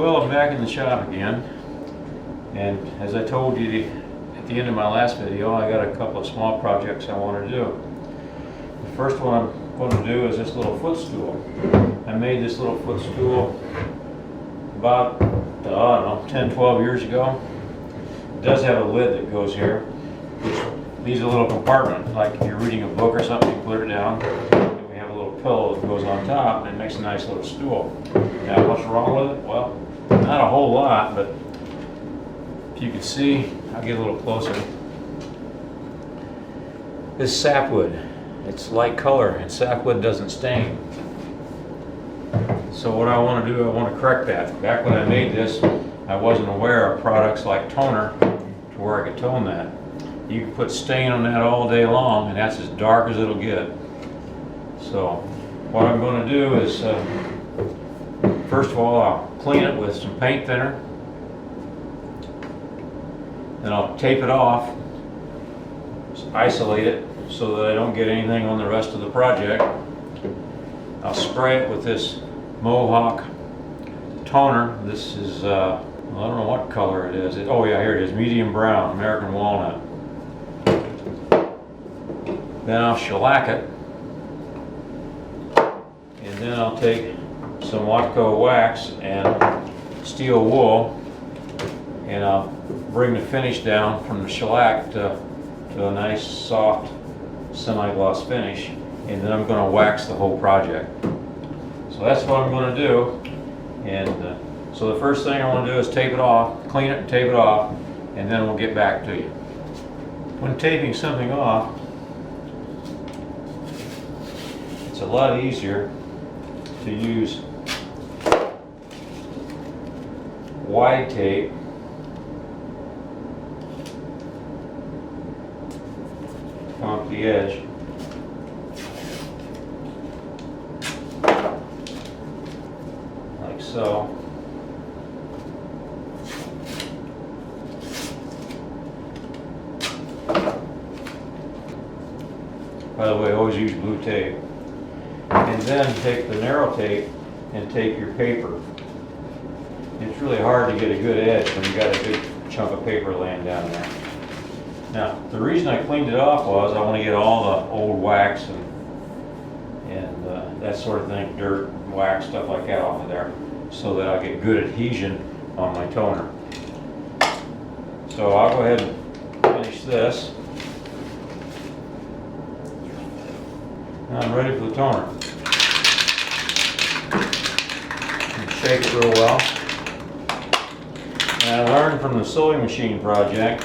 Well, I'm back in the shop again, and as I told you at the end of my last video, I got a couple of small projects I want to do. The first one I'm going to do is this little footstool. I made this little footstool about, I don't know, 10-12 years ago. It does have a lid that goes here, which leaves a little compartment, like if you're reading a book or something, you put it down. We have a little pillow that goes on top, and it makes a nice little stool. Now, what's wrong with it? Well, not a whole lot, but if you can see, I'll get a little closer. This sapwood, it's light color, and sapwood doesn't stain. So what I want to do, I want to correct that. Back when I made this, I wasn't aware of products like toner to where I could tone that. You can put stain on that all day long, and that's as dark as it'll get. So what I'm going to do is, first of all, I'll clean it with some paint thinner. Then I'll tape it off, isolate it so that I don't get anything on the rest of the project. I'll spray it with this Mohawk toner. This is, I don't know what color it is. Oh yeah, here it is, medium brown, American walnut. Then I'll shellac it. And then I'll take some Watco wax and steel wool, and I'll bring the finish down from the shellac to a nice soft semi-gloss finish, and then I'm going to wax the whole project. So that's what I'm going to do. And so the first thing I want to do is tape it off, clean it and tape it off, and then we'll get back to you. When taping something off, it's a lot easier to use wide tape come up the edge. Like so. By the way, always use blue tape. And then take the narrow tape and tape your paper. It's really hard to get a good edge when you got a big chunk of paper laying down there. Now, the reason I cleaned it off was I want to get all the old wax and that sort of thing, dirt, wax, stuff like that off of there, so that I get good adhesion on my toner. So I'll go ahead and finish this. Now I'm ready for the toner. Shake it real well. And I learned from the sewing machine project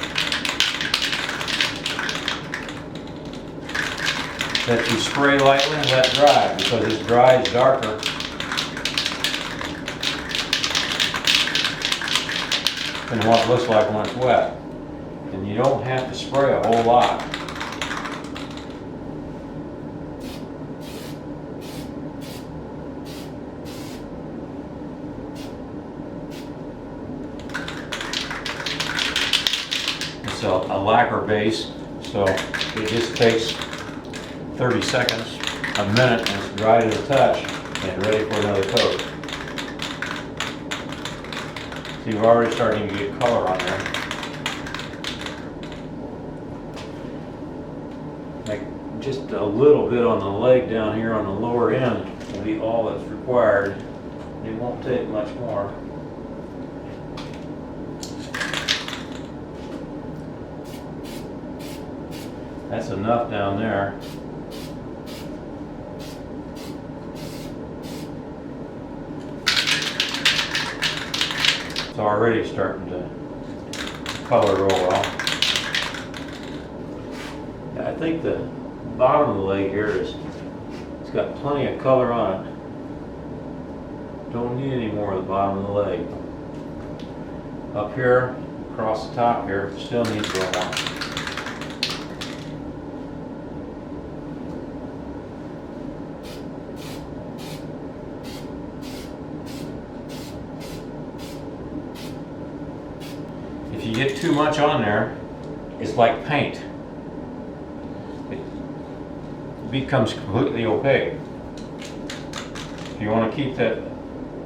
that you spray lightly and let dry, because it dries darker than what it looks like when it's wet. And you don't have to spray a whole lot. It's a lacquer base, so it just takes 30 seconds, a minute, and it's dry to the touch and ready for another coat. So you're already starting to get color on there. Like just a little bit on the leg down here on the lower end will be all that's required. It won't take much more. That's enough down there. It's already starting to color real well. I think the bottom of the leg here it's got plenty of color on it. Don't need any more of the bottom of the leg. Up here, across the top here, still needs a little more. If you get too much on there, it's like paint. It becomes completely opaque. If you want to keep that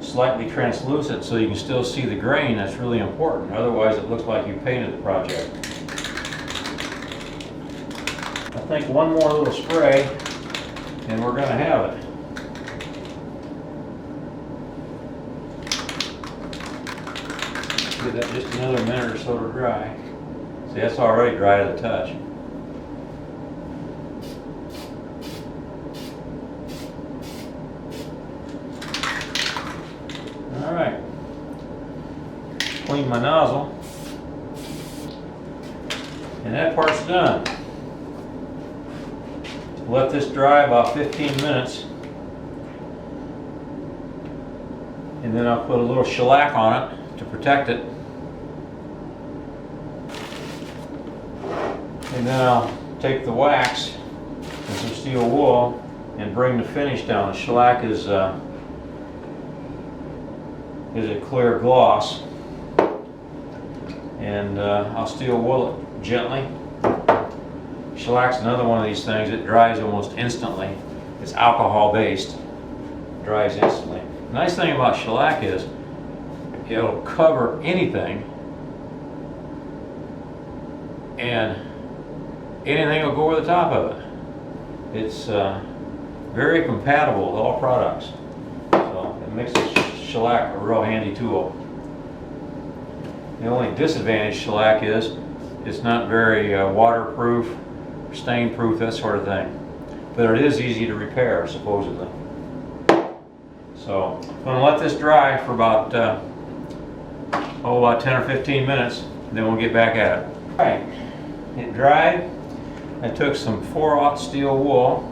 slightly translucent so you can still see the grain. That's really important. Otherwise it looks like you painted the project. I think one more little spray and we're going to have it. Give that just another minute or so to dry. See, that's already dry to the touch. All right. Clean my nozzle. And that part's done. Let this dry about 15 minutes. And then I'll put a little shellac on it to protect it. And then I'll take the wax and some steel wool and bring the finish down. The shellac is a clear gloss. And I'll steel wool it gently. Shellac's another one of these things that dries almost instantly. It's alcohol based. Dries instantly. The nice thing about shellac is it'll cover anything and anything will go over the top of it. It's very compatible with all products. So it makes shellac a real handy tool. The only disadvantage shellac is it's not very waterproof, stain proof, that sort of thing. But it is easy to repair, supposedly. So I'm going to let this dry for about 10 or 15 minutes, and then we'll get back at it. All right, it dried. I took some 4/0 steel wool.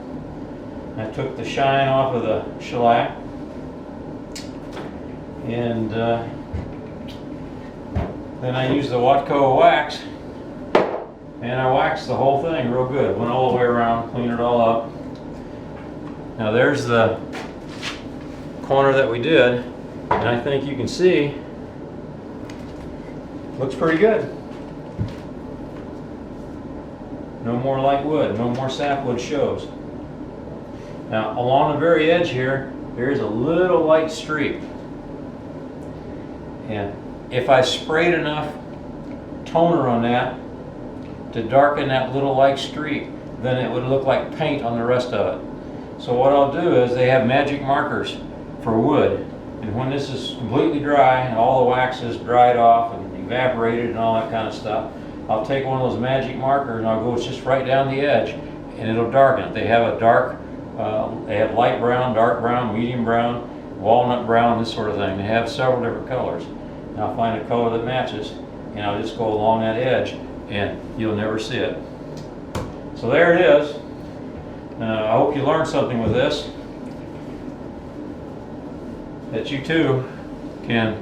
I took the shine off of the shellac, and then I used the Watco wax, and I waxed the whole thing real good. Went all the way around, cleaned it all up. Now there's the corner that we did, and I think you can see looks pretty good. No more light wood, no more sapwood shows. Now along the very edge here, there is a little light streak. And if I sprayed enough toner on that to darken that little light streak, then it would look like paint on the rest of it. So what I'll do is they have magic markers for wood. And when this is completely dry and all the wax is dried off and evaporated and all that kind of stuff, I'll take one of those magic markers and I'll go just right down the edge and it'll darken it. They have a dark, they have light brown, dark brown, medium brown, walnut brown, this sort of thing. They have several different colors. And I'll find a color that matches and I'll just go along that edge and you'll never see it. So there it is. I hope you learned something with this, that you too can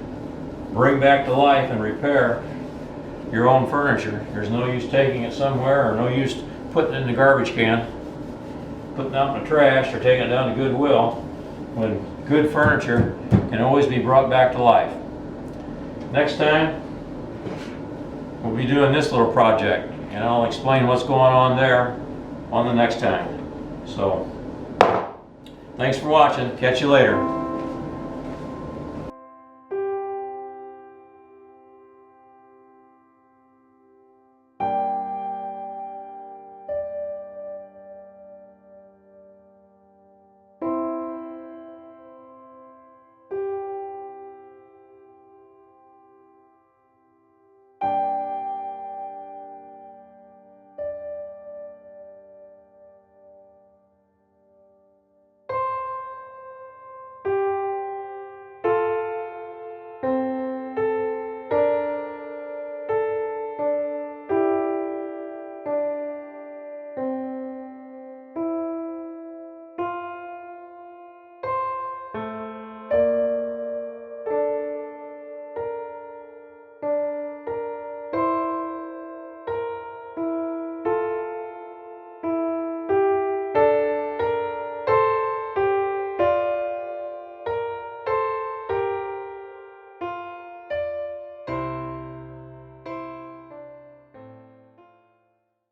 bring back to life and repair your own furniture. There's no use taking it somewhere, or no use putting it in the garbage can, putting it out in the trash, or taking it down to Goodwill, when good furniture can always be brought back to life. Next time, we'll be doing this little project, and I'll explain what's going on there on the next time. So, thanks for watching. Catch you later.